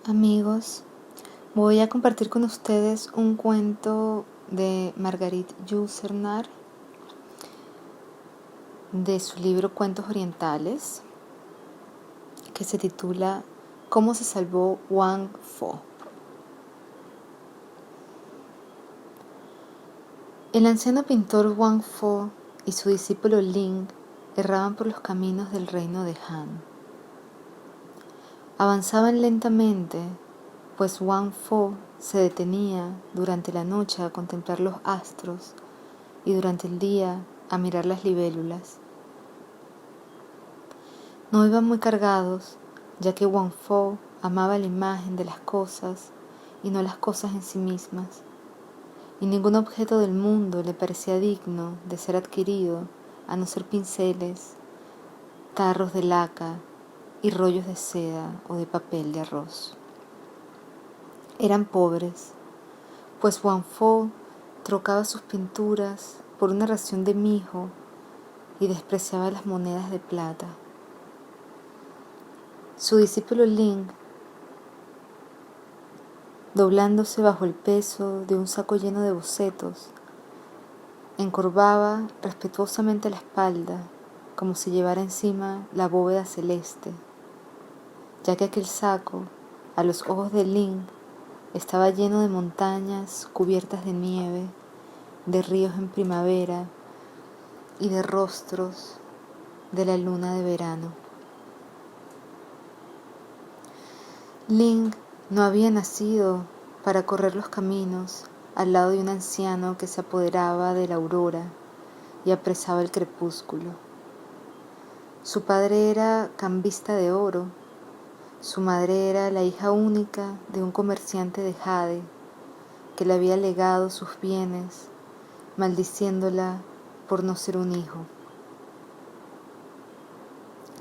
Amigos, voy a compartir con ustedes un cuento de Marguerite Yourcenar de su libro Cuentos Orientales, que se titula ¿Cómo se salvó Wang Fo? El anciano pintor Wang Fo y su discípulo Ling erraban por los caminos del reino de Han. Avanzaban lentamente, pues Wang Fo se detenía durante la noche a contemplar los astros y durante el día a mirar las libélulas. No iban muy cargados, ya que Wang Fo amaba la imagen de las cosas y no las cosas en sí mismas, y ningún objeto del mundo le parecía digno de ser adquirido a no ser pinceles, tarros de laca y rollos de seda o de papel de arroz. Eran pobres, pues Wang Fo trocaba sus pinturas por una ración de mijo y despreciaba las monedas de plata. Su discípulo Ling, doblándose bajo el peso de un saco lleno de bocetos, encorvaba respetuosamente la espalda como si llevara encima la bóveda celeste, ya que aquel saco, a los ojos de Ling, estaba lleno de montañas cubiertas de nieve, de ríos en primavera y de rostros de la luna de verano. Ling no había nacido para correr los caminos al lado de un anciano que se apoderaba de la aurora y apresaba el crepúsculo. Su padre era cambista de oro, su madre era la hija única de un comerciante de jade que le había legado sus bienes, maldiciéndola por no ser un hijo.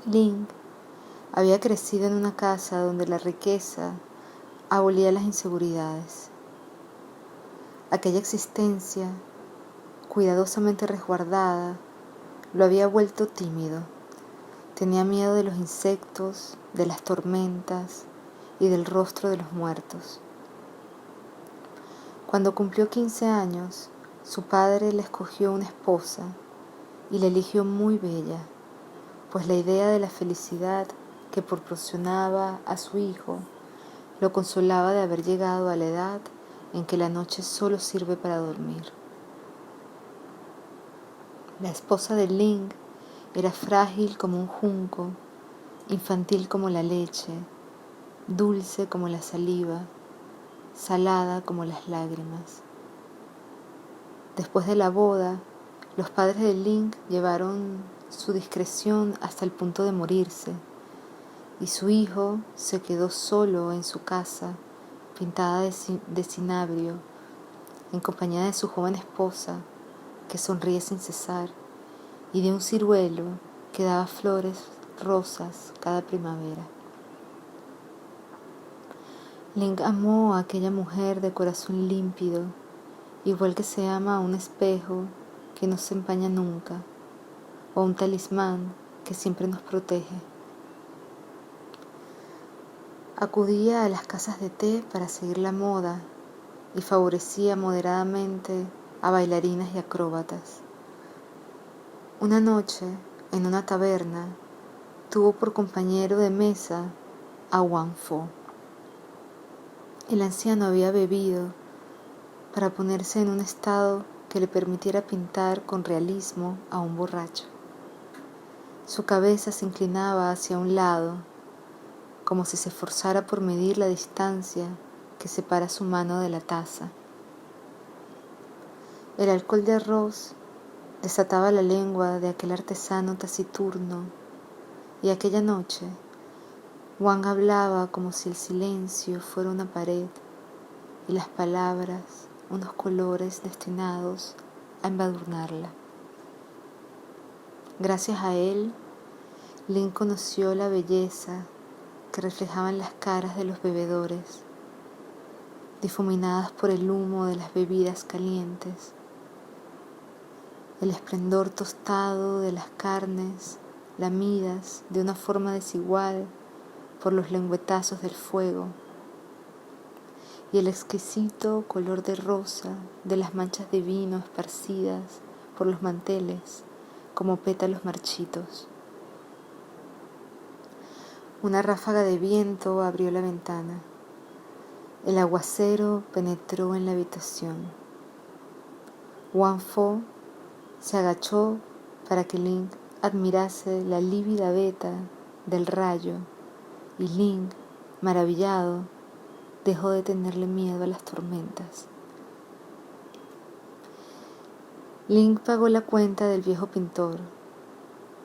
Ling había crecido en una casa donde la riqueza abolía las inseguridades. Aquella existencia, cuidadosamente resguardada, lo había vuelto tímido. Tenía miedo de los insectos, de las tormentas y del rostro de los muertos. Cuando cumplió 15 años, su padre le escogió una esposa y la eligió muy bella, pues la idea de la felicidad que proporcionaba a su hijo lo consolaba de haber llegado a la edad en que la noche solo sirve para dormir. La esposa de Ling era frágil como un junco, infantil como la leche, dulce como la saliva, salada como las lágrimas. Después de la boda, los padres de Ling llevaron su discreción hasta el punto de morirse, y su hijo se quedó solo en su casa, pintada de cinabrio, en compañía de su joven esposa, que sonríe sin cesar, y de un ciruelo que daba flores rosas cada primavera. Ling amó a aquella mujer de corazón límpido, igual que se ama a un espejo que no se empaña nunca, o a un talismán que siempre nos protege. Acudía a las casas de té para seguir la moda y favorecía moderadamente a bailarinas y acróbatas. Una noche, en una taberna, tuvo por compañero de mesa a Wang Fo. El anciano había bebido para ponerse en un estado que le permitiera pintar con realismo a un borracho. Su cabeza se inclinaba hacia un lado, como si se esforzara por medir la distancia que separa su mano de la taza. El alcohol de arroz desataba la lengua de aquel artesano taciturno, y aquella noche Wang hablaba como si el silencio fuera una pared y las palabras unos colores destinados a embadurnarla. Gracias a él, Lin conoció la belleza que reflejaban las caras de los bebedores, difuminadas por el humo de las bebidas calientes, el esplendor tostado de las carnes lamidas de una forma desigual por los lengüetazos del fuego, y el exquisito color de rosa de las manchas de vino esparcidas por los manteles como pétalos marchitos. Una ráfaga de viento abrió la ventana. El aguacero penetró en la habitación. Wang Fo se agachó para que Ling admirase la lívida veta del rayo, y Ling, maravillado, dejó de tenerle miedo a las tormentas. Ling pagó la cuenta del viejo pintor.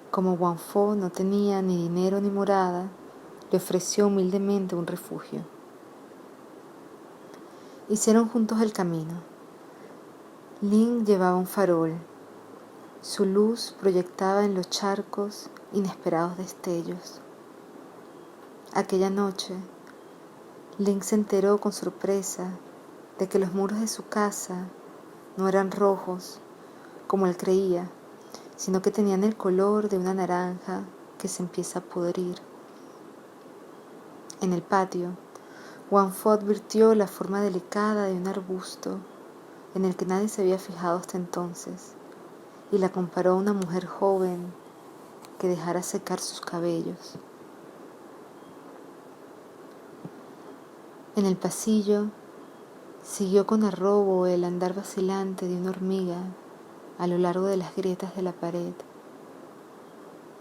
Como Wang Fo no tenía ni dinero ni morada, le ofreció humildemente un refugio. Hicieron juntos el camino. Ling llevaba un farol. Su luz proyectaba en los charcos inesperados destellos. Aquella noche, Ling se enteró con sorpresa de que los muros de su casa no eran rojos, como él creía, sino que tenían el color de una naranja que se empieza a pudrir. En el patio, Wang Fo advirtió la forma delicada de un arbusto en el que nadie se había fijado hasta entonces, y la comparó a una mujer joven que dejara secar sus cabellos. En el pasillo, siguió con arrobo el andar vacilante de una hormiga a lo largo de las grietas de la pared,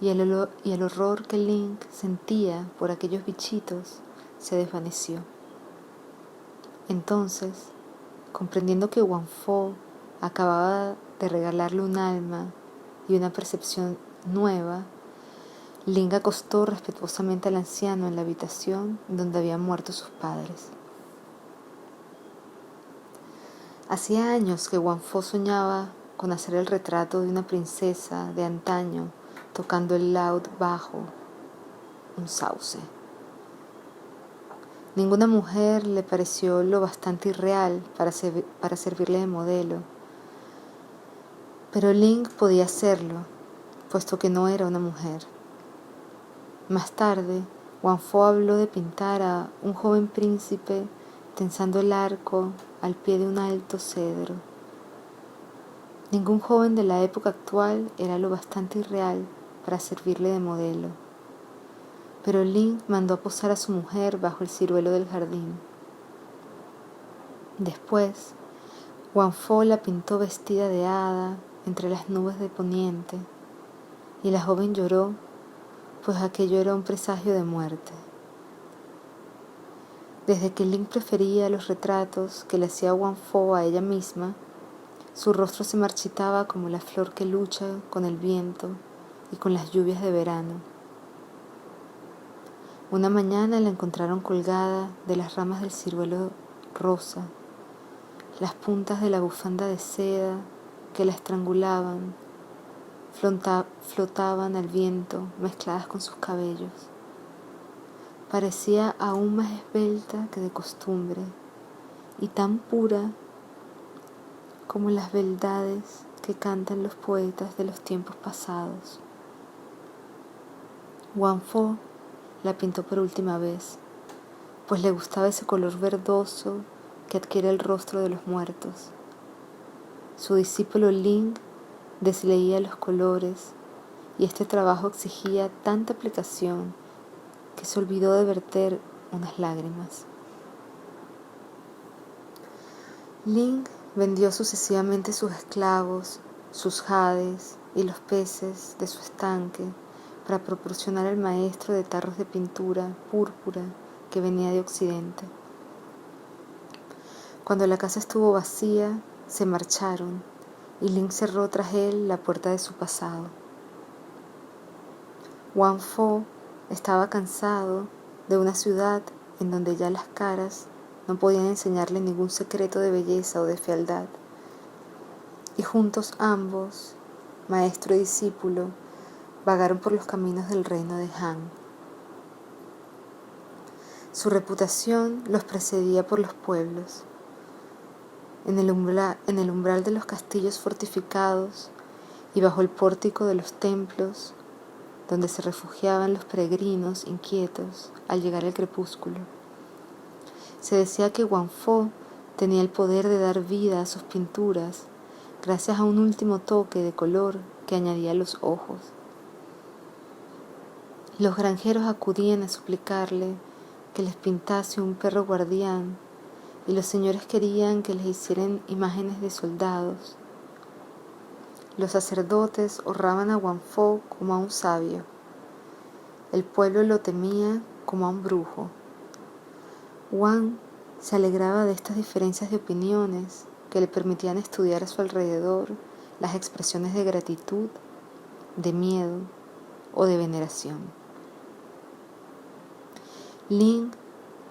y el horror que Ling sentía por aquellos bichitos se desvaneció. Entonces, comprendiendo que Wang Fo acababa de regalarle un alma y una percepción nueva, Ling acostó respetuosamente al anciano en la habitación donde habían muerto sus padres. Hacía años que Wang Fo soñaba con hacer el retrato de una princesa de antaño tocando el laúd bajo un sauce. Ninguna mujer le pareció lo bastante irreal para servirle de modelo, pero Ling podía hacerlo, puesto que no era una mujer. Más tarde, Wang Fo habló de pintar a un joven príncipe tensando el arco al pie de un alto cedro. Ningún joven de la época actual era lo bastante irreal para servirle de modelo, pero Ling mandó a posar a su mujer bajo el ciruelo del jardín. Después, Wang Fo la pintó vestida de hada entre las nubes de poniente, y la joven lloró, pues aquello era un presagio de muerte. Desde que Ling prefería los retratos que le hacía Wang Fo a ella misma, su rostro se marchitaba como la flor que lucha con el viento y con las lluvias de verano. Una mañana la encontraron colgada de las ramas del ciruelo rosa. Las puntas de la bufanda de seda que la estrangulaban flotaban al viento mezcladas con sus cabellos. Parecía aún más esbelta que de costumbre y tan pura como las beldades que cantan los poetas de los tiempos pasados. Wang Fo la pintó por última vez, pues le gustaba ese color verdoso que adquiere el rostro de los muertos. Su discípulo Ling desleía los colores, y este trabajo exigía tanta aplicación que se olvidó de verter unas lágrimas. Ling vendió sucesivamente sus esclavos, sus jades y los peces de su estanque para proporcionar al maestro de tarros de pintura púrpura que venía de Occidente. Cuando la casa estuvo vacía, se marcharon y Ling cerró tras él la puerta de su pasado. Wang Fo estaba cansado de una ciudad en donde ya las caras no podían enseñarle ningún secreto de belleza o de fealdad, y juntos ambos, maestro y discípulo, vagaron por los caminos del reino de Han. Su reputación los precedía por los pueblos. En el umbral de los castillos fortificados y bajo el pórtico de los templos, donde se refugiaban los peregrinos inquietos al llegar el crepúsculo. Se decía que Wang Fo tenía el poder de dar vida a sus pinturas gracias a un último toque de color que añadía a los ojos. Los granjeros acudían a suplicarle que les pintase un perro guardián y los señores querían que les hicieran imágenes de soldados. Los sacerdotes honraban a Wang Fo como a un sabio. El pueblo lo temía como a un brujo. Wang se alegraba de estas diferencias de opiniones que le permitían estudiar a su alrededor las expresiones de gratitud, de miedo o de veneración. Ling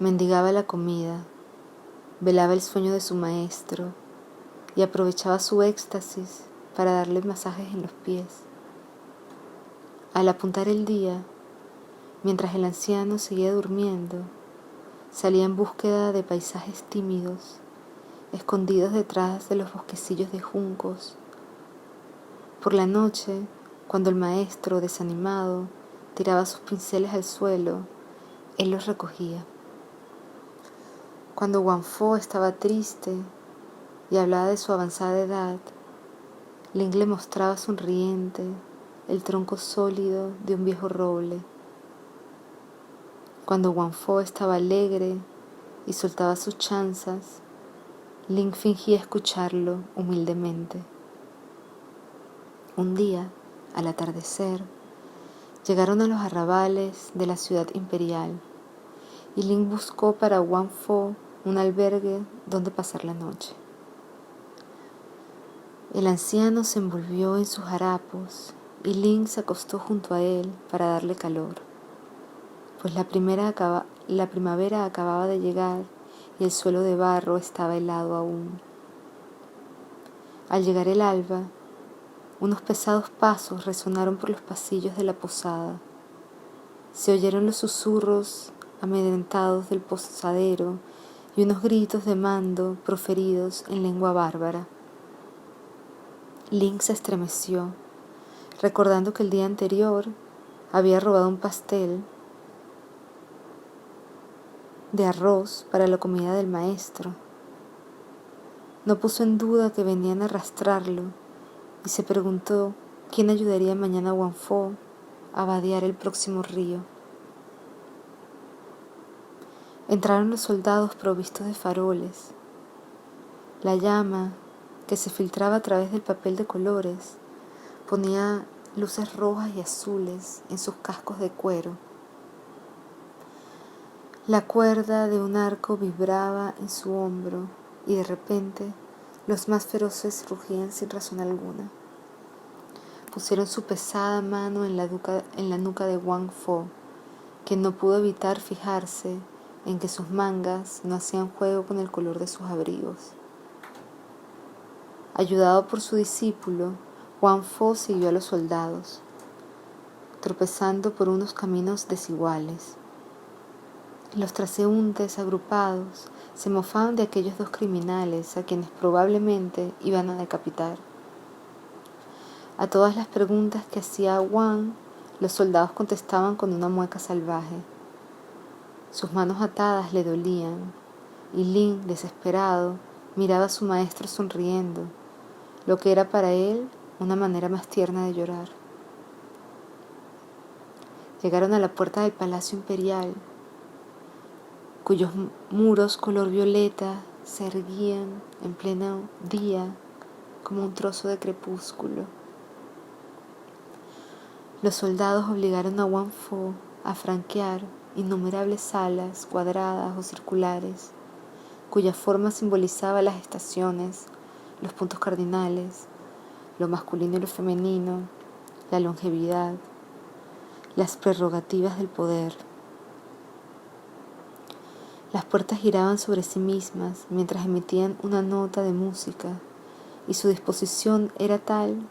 mendigaba la comida, velaba el sueño de su maestro y aprovechaba su éxtasis para darle masajes en los pies. Al apuntar el día, mientras el anciano seguía durmiendo, salía en búsqueda de paisajes tímidos, escondidos detrás de los bosquecillos de juncos. Por la noche, cuando el maestro, desanimado, tiraba sus pinceles al suelo, él los recogía. Cuando Wang Fo estaba triste y hablaba de su avanzada edad, Ling le mostraba sonriente el tronco sólido de un viejo roble. Cuando Wang Fo estaba alegre y soltaba sus chanzas, Ling fingía escucharlo humildemente. Un día, al atardecer, llegaron a los arrabales de la ciudad imperial y Ling buscó para Wang Fo un albergue donde pasar la noche. El anciano se envolvió en sus harapos y Ling se acostó junto a él para darle calor, pues la primavera acababa de llegar y el suelo de barro estaba helado aún. Al llegar el alba, unos pesados pasos resonaron por los pasillos de la posada. Se oyeron los susurros amedrentados del posadero y unos gritos de mando proferidos en lengua bárbara. Ling se estremeció, recordando que el día anterior había robado un pastel de arroz para la comida del maestro. No puso en duda que venían a arrastrarlo y se preguntó quién ayudaría mañana a Wang Fo a vadear el próximo río. Entraron los soldados provistos de faroles. La llama, que se filtraba a través del papel de colores, ponía luces rojas y azules en sus cascos de cuero. La cuerda de un arco vibraba en su hombro y de repente los más feroces rugían sin razón alguna. Pusieron su pesada mano en la nuca de Wang Fo, que no pudo evitar fijarse en que sus mangas no hacían juego con el color de sus abrigos. Ayudado por su discípulo, Wang Fo siguió a los soldados, tropezando por unos caminos desiguales. Los transeúntes agrupados se mofaban de aquellos dos criminales a quienes probablemente iban a decapitar. A todas las preguntas que hacía Wang, los soldados contestaban con una mueca salvaje. Sus manos atadas le dolían, y Ling, desesperado, miraba a su maestro sonriendo, lo que era para él una manera más tierna de llorar. Llegaron a la puerta del Palacio Imperial, cuyos muros color violeta se erguían en pleno día como un trozo de crepúsculo. Los soldados obligaron a Wang Fo a franquear innumerables salas cuadradas o circulares, cuya forma simbolizaba las estaciones, los puntos cardinales, lo masculino y lo femenino, la longevidad, las prerrogativas del poder. Las puertas giraban sobre sí mismas mientras emitían una nota de música, y su disposición era tal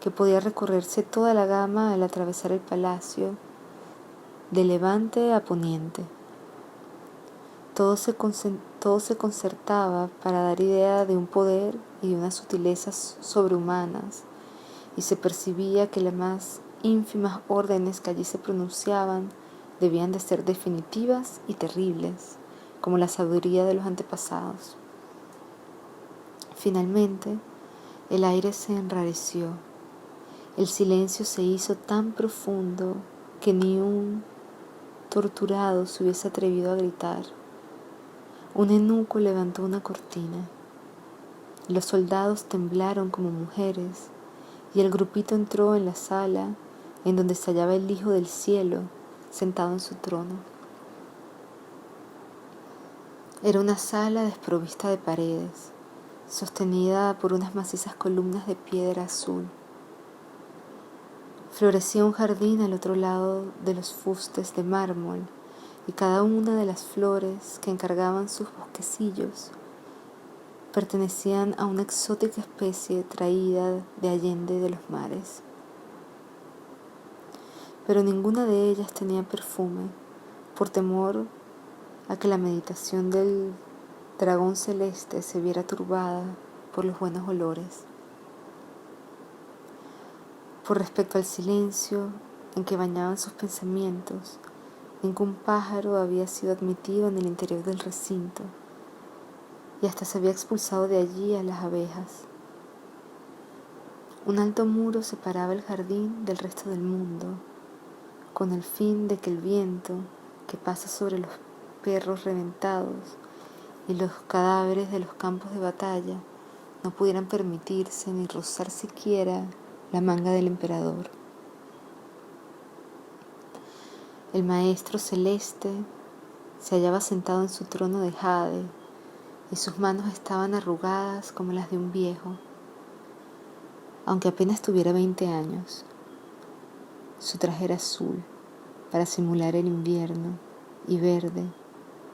que podía recorrerse toda la gama al atravesar el palacio, de levante a poniente. Todo se concertaba para dar idea de un poder y de unas sutilezas sobrehumanas, y se percibía que las más ínfimas órdenes que allí se pronunciaban debían de ser definitivas y terribles, como la sabiduría de los antepasados. Finalmente, el aire se enrareció. El silencio se hizo tan profundo que ni un torturado se hubiese atrevido a gritar. Un eunuco levantó una cortina. Los soldados temblaron como mujeres y el grupito entró en la sala en donde se hallaba el Hijo del Cielo sentado en su trono. Era una sala desprovista de paredes, sostenida por unas macizas columnas de piedra azul. Florecía un jardín al otro lado de los fustes de mármol y cada una de las flores que encargaban sus bosquecillos pertenecían a una exótica especie traída de allende de los mares. Pero ninguna de ellas tenía perfume, por temor a que la meditación del dragón celeste se viera turbada por los buenos olores. Por respecto al silencio en que bañaban sus pensamientos, ningún pájaro había sido admitido en el interior del recinto, y hasta se había expulsado de allí a las abejas. Un alto muro separaba el jardín del resto del mundo, con el fin de que el viento que pasa sobre los perros reventados y los cadáveres de los campos de batalla no pudieran permitirse ni rozar siquiera la manga del emperador. El maestro celeste se hallaba sentado en su trono de jade y sus manos estaban arrugadas como las de un viejo, aunque apenas tuviera 20 años. Su traje era azul para simular el invierno y verde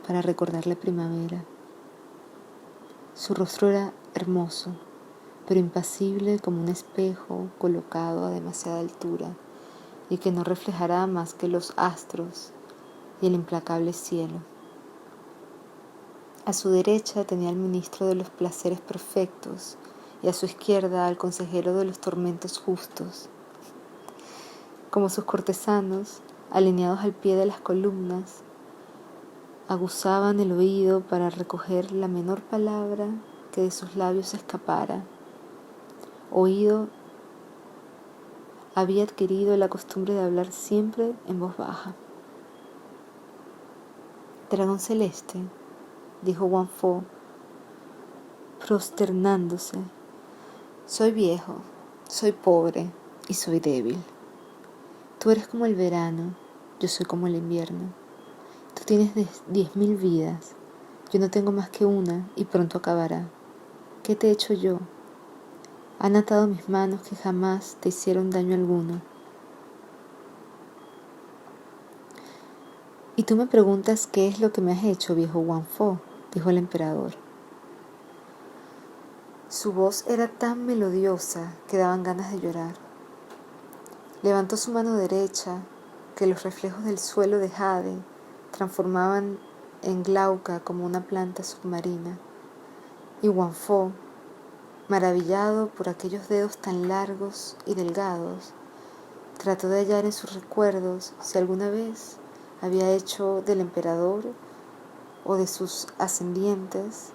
para recordar la primavera. Su rostro era hermoso, pero impasible como un espejo colocado a demasiada altura y que no reflejará más que los astros y el implacable cielo. A su derecha tenía al ministro de los placeres perfectos y a su izquierda al consejero de los tormentos justos. Como sus cortesanos, alineados al pie de las columnas, aguzaban el oído para recoger la menor palabra que de sus labios escapara. Oído había adquirido la costumbre de hablar siempre en voz baja. «Dragón celeste», dijo Wang Fo, prosternándose, «soy viejo, soy pobre y soy débil. Tú eres como el verano, yo soy como el invierno. Tú tienes 10.000 vidas, yo no tengo más que una y pronto acabará. ¿Qué te he hecho yo? Han atado mis manos que jamás te hicieron daño alguno. Y tú me preguntas qué es lo que me has hecho, viejo Wang Fo», dijo el emperador. Su voz era tan melodiosa que daban ganas de llorar. Levantó su mano derecha, que los reflejos del suelo de jade transformaban en glauca como una planta submarina, y Wang Fo, maravillado por aquellos dedos tan largos y delgados, trató de hallar en sus recuerdos si alguna vez había hecho del emperador o de sus ascendientes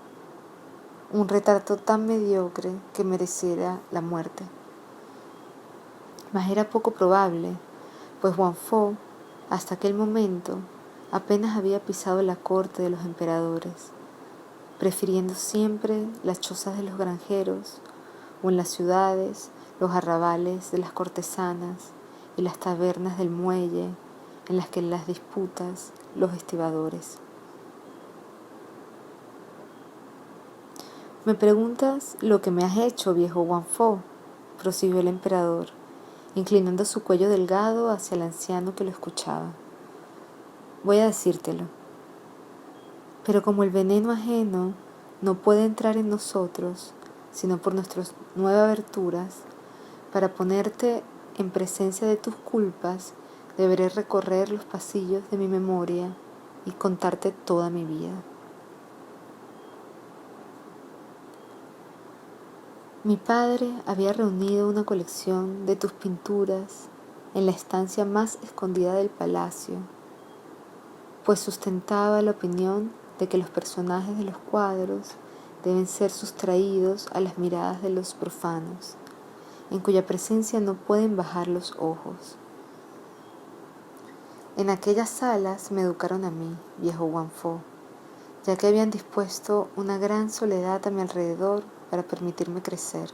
un retrato tan mediocre que mereciera la muerte. Mas era poco probable, pues Wang Fo, hasta aquel momento, apenas había pisado la corte de los emperadores, prefiriendo siempre las chozas de los granjeros, o en las ciudades los arrabales de las cortesanas y las tabernas del muelle en las que las disputas los estibadores. «Me preguntas lo que me has hecho, viejo Wang Fo», prosiguió el emperador, inclinando su cuello delgado hacia el anciano que lo escuchaba. «Voy a decírtelo. Pero como el veneno ajeno no puede entrar en nosotros, sino por nuestras 9 aberturas, para ponerte en presencia de tus culpas, deberé recorrer los pasillos de mi memoria y contarte toda mi vida. Mi padre había reunido una colección de tus pinturas en la estancia más escondida del palacio, pues sustentaba la opinión de que los personajes de los cuadros deben ser sustraídos a las miradas de los profanos, en cuya presencia no pueden bajar los ojos. En aquellas salas me educaron a mí, viejo Guanfo, ya que habían dispuesto una gran soledad a mi alrededor para permitirme crecer.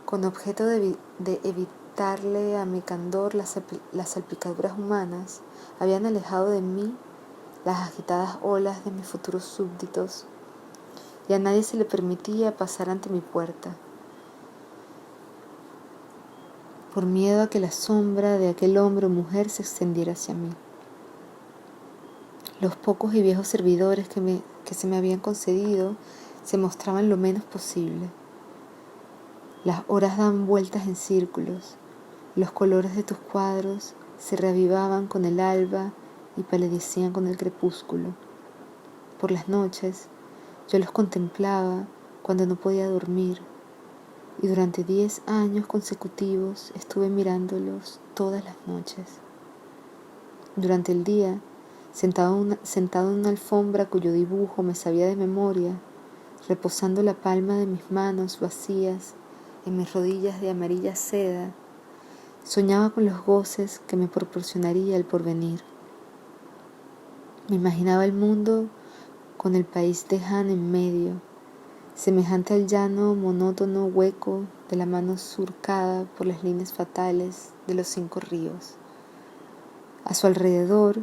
Con objeto de evitarle a mi candor las salpicaduras humanas, habían alejado de mí las agitadas olas de mis futuros súbditos, y a nadie se le permitía pasar ante mi puerta, por miedo a que la sombra de aquel hombre o mujer se extendiera hacia mí. Los pocos y viejos servidores que se me habían concedido se mostraban lo menos posible. Las horas daban vueltas en círculos, los colores de tus cuadros se reavivaban con el alba y palidecían con el crepúsculo. Por las noches yo los contemplaba cuando no podía dormir, y durante 10 años consecutivos estuve mirándolos todas las noches. Durante el día, sentado en una alfombra cuyo dibujo me sabía de memoria, reposando la palma de mis manos vacías en mis rodillas de amarilla seda, soñaba con los goces que me proporcionaría el porvenir. Me imaginaba el mundo con el país de Han en medio, semejante al llano monótono hueco de la mano surcada por las líneas fatales de los 5 ríos. A su alrededor,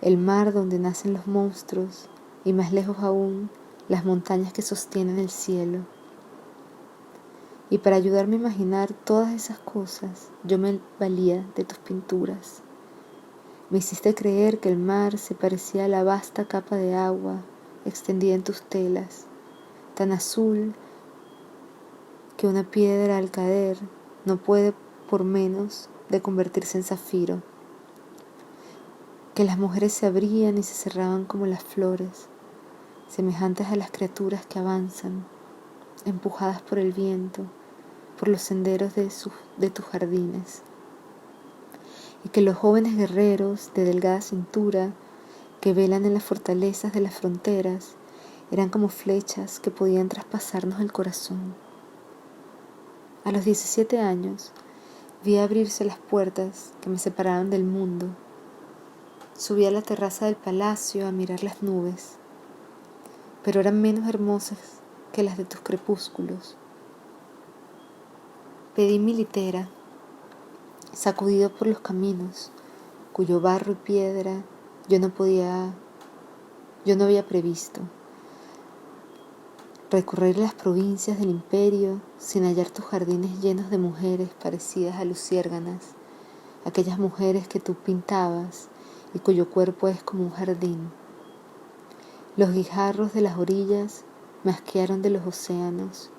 el mar donde nacen los monstruos, y más lejos aún, las montañas que sostienen el cielo. Y para ayudarme a imaginar todas esas cosas, yo me valía de tus pinturas. Me hiciste creer que el mar se parecía a la vasta capa de agua extendida en tus telas, tan azul que una piedra al caer no puede por menos de convertirse en zafiro, que las mujeres se abrían y se cerraban como las flores, semejantes a las criaturas que avanzan, empujadas por el viento, por los senderos de tus jardines, y que los jóvenes guerreros de delgada cintura que velan en las fortalezas de las fronteras eran como flechas que podían traspasarnos el corazón. A los 17 años vi abrirse las puertas que me separaban del mundo. Subí a la terraza del palacio a mirar las nubes, pero eran menos hermosas que las de tus crepúsculos. Pedí mi litera, sacudido por los caminos, cuyo barro y piedra yo no había previsto. Recorrer las provincias del imperio sin hallar tus jardines llenos de mujeres parecidas a luciérganas, aquellas mujeres que tú pintabas y cuyo cuerpo es como un jardín. Los guijarros de las orillas me asquearon de los océanos.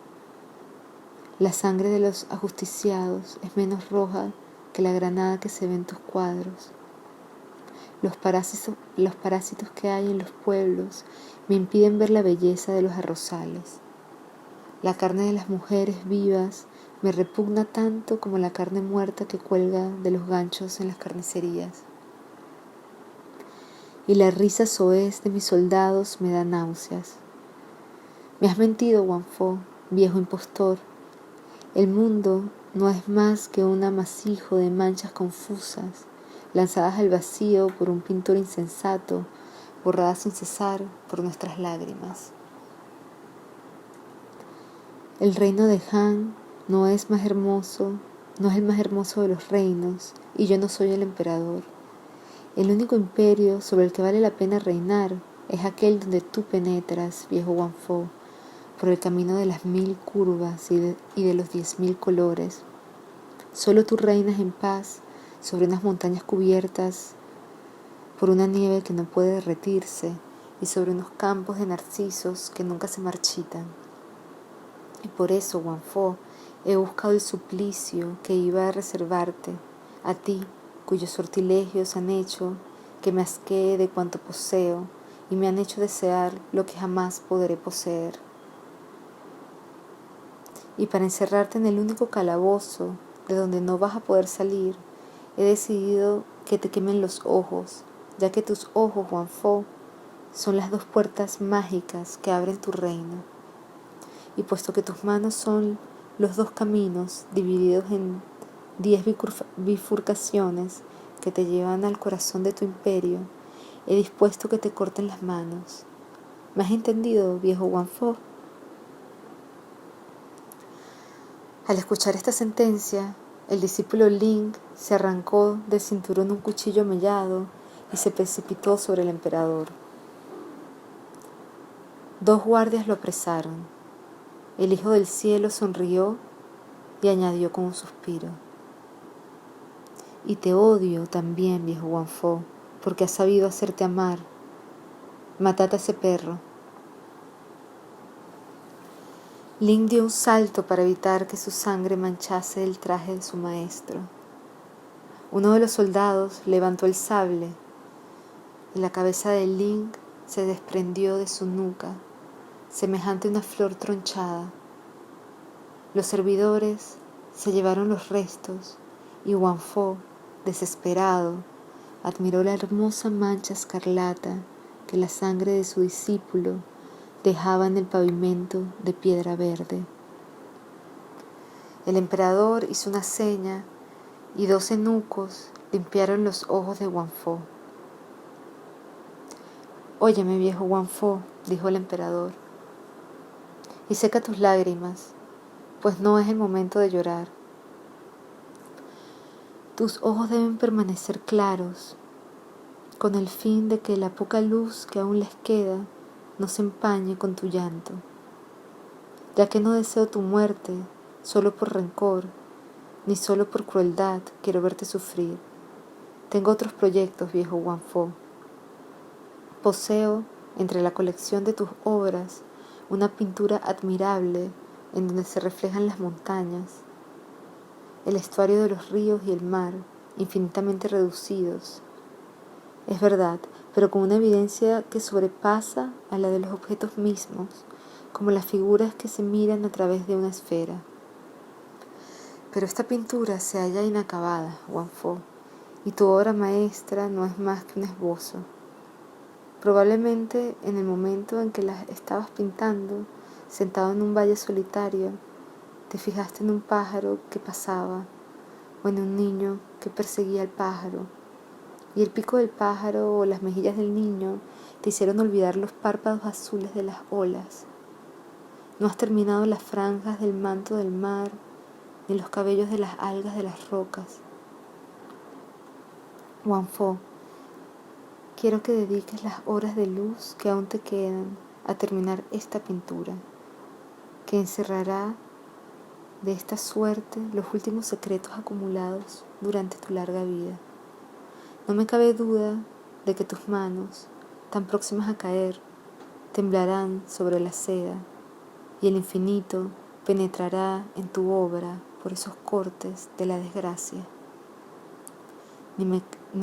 La sangre de los ajusticiados es menos roja que la granada que se ve en tus cuadros. Los parásitos que hay en los pueblos me impiden ver la belleza de los arrozales. La carne de las mujeres vivas me repugna tanto como la carne muerta que cuelga de los ganchos en las carnicerías. Y la risa soez de mis soldados me da náuseas. Me has mentido, Guanfo, viejo impostor. El mundo no es más que un amasijo de manchas confusas, lanzadas al vacío por un pintor insensato, borradas sin cesar por nuestras lágrimas. El reino de Han no es el más hermoso de los reinos, y yo no soy el emperador. El único imperio sobre el que vale la pena reinar es aquel donde tú penetras, viejo Guanfo, por el camino de las 1000 curvas y de los 10.000 colores. Solo tú reinas en paz sobre unas montañas cubiertas por una nieve que no puede derretirse y sobre unos campos de narcisos que nunca se marchitan. Y por eso, Guanfo, he buscado el suplicio que iba a reservarte, a ti, cuyos sortilegios han hecho que me asquee de cuanto poseo y me han hecho desear lo que jamás podré poseer. Y para encerrarte en el único calabozo de donde no vas a poder salir, he decidido que te quemen los ojos, ya que tus ojos, Guanfo, son las 2 puertas mágicas que abren tu reino. Y puesto que tus manos son los 2 caminos divididos en 10 bifurcaciones que te llevan al corazón de tu imperio, he dispuesto que te corten las manos. ¿Me has entendido, viejo Wanfo? Al escuchar esta sentencia, el discípulo Ling se arrancó del cinturón un cuchillo mellado y se precipitó sobre el emperador. 2 guardias lo apresaron. El Hijo del Cielo sonrió y añadió con un suspiro: y te odio también, viejo Wanfo, porque has sabido hacerte amar. Matad a ese perro. Ling dio un salto para evitar que su sangre manchase el traje de su maestro. Uno de los soldados levantó el sable y la cabeza de Ling se desprendió de su nuca, semejante a una flor tronchada. Los servidores se llevaron los restos y Wanfo, desesperado, admiró la hermosa mancha escarlata que la sangre de su discípulo dejaba en el pavimento de piedra verde. El emperador hizo una seña y 2 eunucos limpiaron los ojos de Wanfo. Óyeme, viejo Wanfo, dijo el emperador, y seca tus lágrimas, pues no es el momento de llorar. Tus ojos deben permanecer claros, con el fin de que la poca luz que aún les queda no se empañe con tu llanto, ya que no deseo tu muerte solo por rencor, ni solo por crueldad quiero verte sufrir. Tengo otros proyectos, viejo Wanfo. Poseo, entre la colección de tus obras, una pintura admirable en donde se reflejan las montañas, el estuario de los ríos y el mar, infinitamente reducidos. Es verdad, pero con una evidencia que sobrepasa a la de los objetos mismos, como las figuras que se miran a través de una esfera. Pero esta pintura se halla inacabada, Wanfo, y tu obra maestra no es más que un esbozo. Probablemente en el momento en que la estabas pintando, sentado en un valle solitario, te fijaste en un pájaro que pasaba, o en un niño que perseguía al pájaro, y el pico del pájaro o las mejillas del niño te hicieron olvidar los párpados azules de las olas. No has terminado las franjas del manto del mar, ni los cabellos de las algas de las rocas. Wanfo, quiero que dediques las horas de luz que aún te quedan a terminar esta pintura, que encerrará de esta suerte los últimos secretos acumulados durante tu larga vida. No me cabe duda de que tus manos, tan próximas a caer, temblarán sobre la seda y el infinito penetrará en tu obra por esos cortes de la desgracia. Ni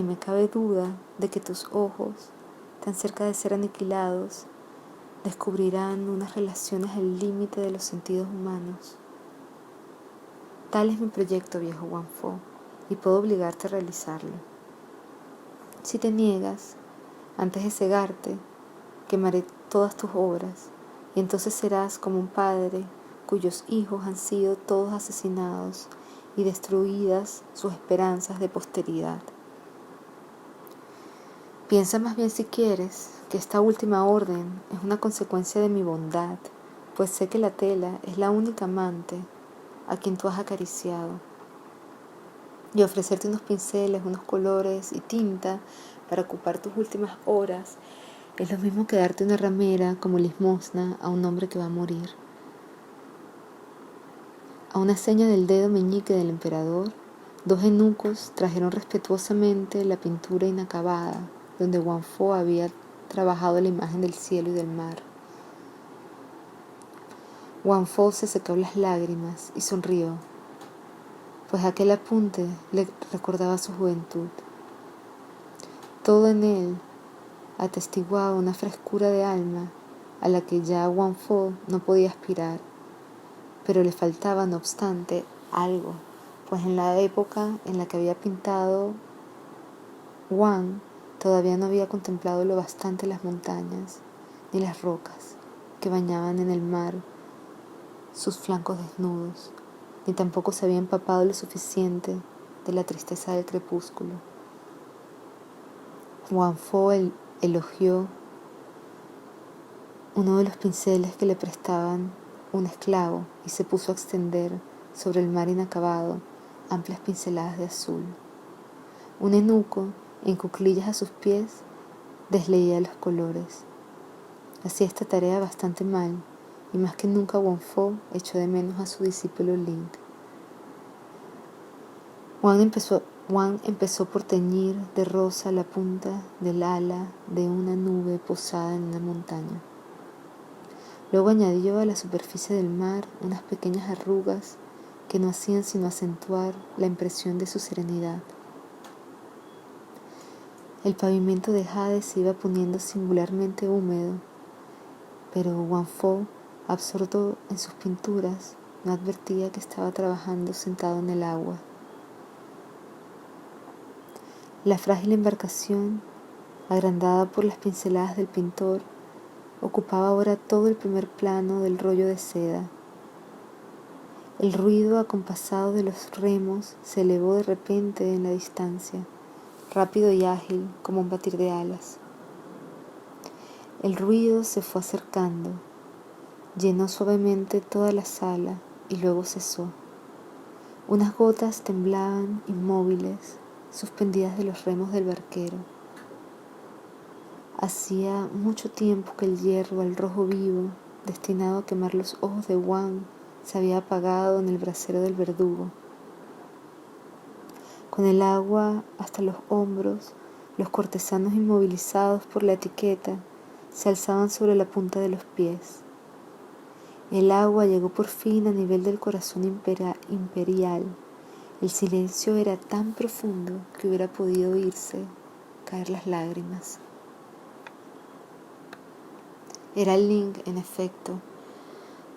me cabe duda de que tus ojos, tan cerca de ser aniquilados, descubrirán unas relaciones al límite de los sentidos humanos. Tal es mi proyecto, viejo Wanfo, y puedo obligarte a realizarlo. Si te niegas, antes de cegarte, quemaré todas tus obras, y entonces serás como un padre cuyos hijos han sido todos asesinados y destruidas sus esperanzas de posteridad. Piensa más bien, si quieres, que esta última orden es una consecuencia de mi bondad, pues sé que la tela es la única amante a quien tú has acariciado. Y ofrecerte unos pinceles, unos colores y tinta para ocupar tus últimas horas es lo mismo que darte una ramera como limosna a un hombre que va a morir. A una seña del dedo meñique del emperador, 2 eunucos trajeron respetuosamente la pintura inacabada donde Wanfo había trabajado la imagen del cielo y del mar. Wanfo se secó las lágrimas y sonrió, pues aquel apunte le recordaba su juventud. Todo en él atestiguaba una frescura de alma a la que ya Wanfo no podía aspirar, pero le faltaba, no obstante, algo, pues en la época en la que había pintado Wang Todavía no había contemplado lo bastante las montañas, ni las rocas que bañaban en el mar sus flancos desnudos, ni tampoco se había empapado lo suficiente de la tristeza del crepúsculo. Wang Fo elogió uno de los pinceles que le prestaban un esclavo y se puso a extender sobre el mar inacabado amplias pinceladas de azul. Un eunuco, en cuclillas a sus pies, desleía los colores. Hacía esta tarea bastante mal, y más que nunca Wang Fo echó de menos a su discípulo Ling. Wang empezó por teñir de rosa la punta del ala de una nube posada en una montaña. Luego añadió a la superficie del mar unas pequeñas arrugas que no hacían sino acentuar la impresión de su serenidad. El pavimento de jade se iba poniendo singularmente húmedo, pero Wang Fo, absorto en sus pinturas, no advertía que estaba trabajando sentado en el agua. La frágil embarcación, agrandada por las pinceladas del pintor, ocupaba ahora todo el primer plano del rollo de seda. El ruido acompasado de los remos se elevó de repente en la distancia, rápido y ágil como un batir de alas. El ruido se fue acercando, llenó suavemente toda la sala y luego cesó. Unas gotas temblaban inmóviles, suspendidas de los remos del barquero. Hacía mucho tiempo que el hierro al rojo vivo, destinado a quemar los ojos de Wang, se había apagado en el brasero del verdugo. Con el agua hasta los hombros, los cortesanos inmovilizados por la etiqueta se alzaban sobre la punta de los pies. El agua llegó por fin a nivel del corazón imperial. El silencio era tan profundo que hubiera podido oírse caer las lágrimas. Era Ling, en efecto.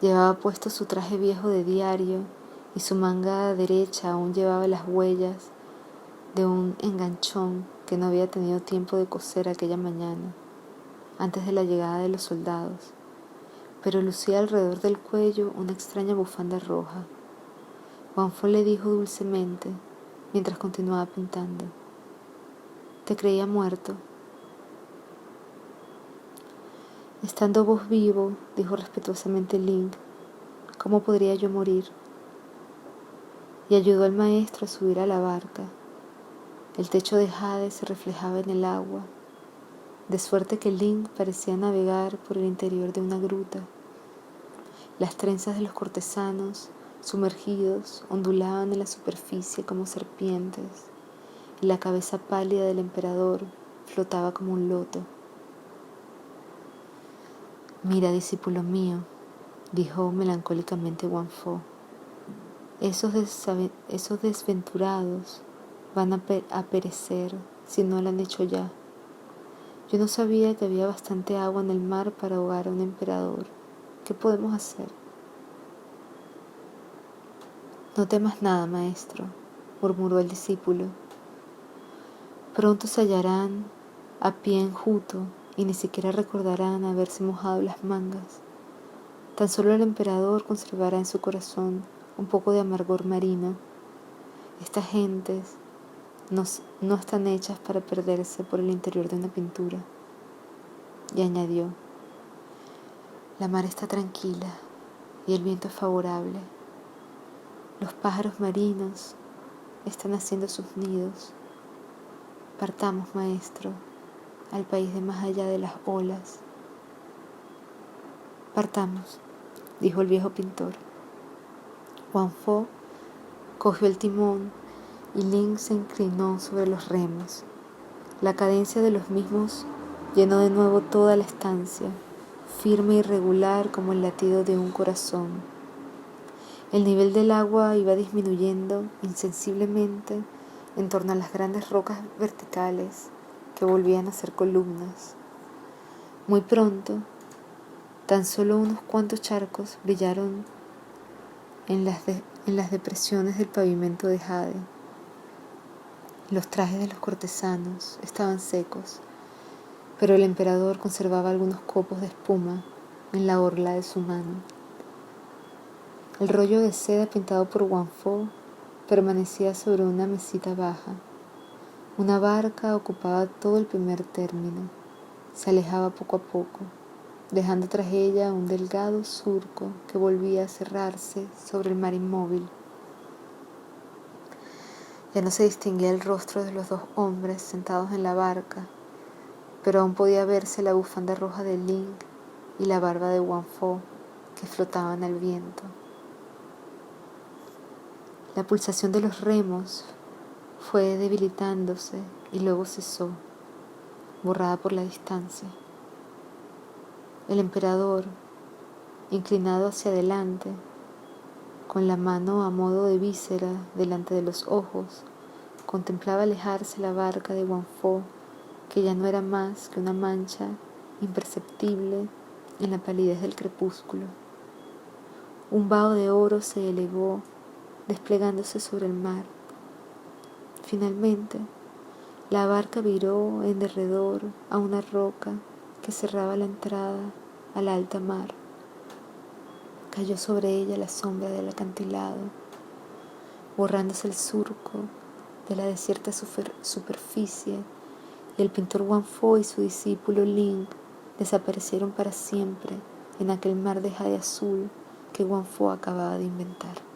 Llevaba puesto su traje viejo de diario y su manga derecha aún llevaba las huellas de un enganchón que no había tenido tiempo de coser aquella mañana, antes de la llegada de los soldados, pero lucía alrededor del cuello una extraña bufanda roja. Wang Fo le dijo dulcemente, mientras continuaba pintando: «Te creía muerto». «Estando vos vivo», dijo respetuosamente Ling, «¿cómo podría yo morir?». Y ayudó al maestro a subir a la barca. El techo de jade se reflejaba en el agua, de suerte que Ling parecía navegar por el interior de una gruta. Las trenzas de los cortesanos, sumergidos, ondulaban en la superficie como serpientes, y la cabeza pálida del emperador flotaba como un loto. «Mira, discípulo mío», dijo melancólicamente Wang Fo, esos desventurados van a perecer si no lo han hecho ya. Yo no sabía que había bastante agua en el mar para ahogar a un emperador. ¿Qué podemos hacer? «No temas nada, maestro», murmuró el discípulo. «Pronto se hallarán a pie enjuto y ni siquiera recordarán haberse mojado las mangas. Tan solo el emperador conservará en su corazón un poco de amargor marino. Estas gentes no están hechas para perderse por el interior de una pintura». Y añadió: «La mar está tranquila y el viento es favorable. Los pájaros marinos están haciendo sus nidos. Partamos, maestro, al país de más allá de las olas». «Partamos», dijo el viejo pintor. Wang Fo cogió el timón y Ling se inclinó sobre los remos. La cadencia de los mismos llenó de nuevo toda la estancia, firme y regular como el latido de un corazón. El nivel del agua iba disminuyendo insensiblemente en torno a las grandes rocas verticales que volvían a ser columnas. Muy pronto, tan solo unos cuantos charcos brillaron en las depresiones del pavimento de jade. Los trajes de los cortesanos estaban secos, pero el emperador conservaba algunos copos de espuma en la orla de su mano. El rollo de seda pintado por Wang Fo permanecía sobre una mesita baja. Una barca ocupaba todo el primer término. Se alejaba poco a poco, dejando tras ella un delgado surco que volvía a cerrarse sobre el mar inmóvil. Ya no se distinguía el rostro de los dos hombres sentados en la barca, pero aún podía verse la bufanda roja de Ling y la barba de Wang Fo que flotaban al viento. La pulsación de los remos fue debilitándose y luego cesó, borrada por la distancia. El emperador, inclinado hacia adelante, con la mano a modo de víscera delante de los ojos, contemplaba alejarse la barca de Wang Fo, que ya no era más que una mancha imperceptible en la palidez del crepúsculo. Un vaho de oro se elevó, desplegándose sobre el mar. Finalmente, la barca viró en derredor a una roca que cerraba la entrada a la alta mar. Cayó sobre ella la sombra del acantilado, borrándose el surco de la desierta superficie, y el pintor Wang Fo y su discípulo Ling desaparecieron para siempre en aquel mar de jade azul que Wang Fo acababa de inventar.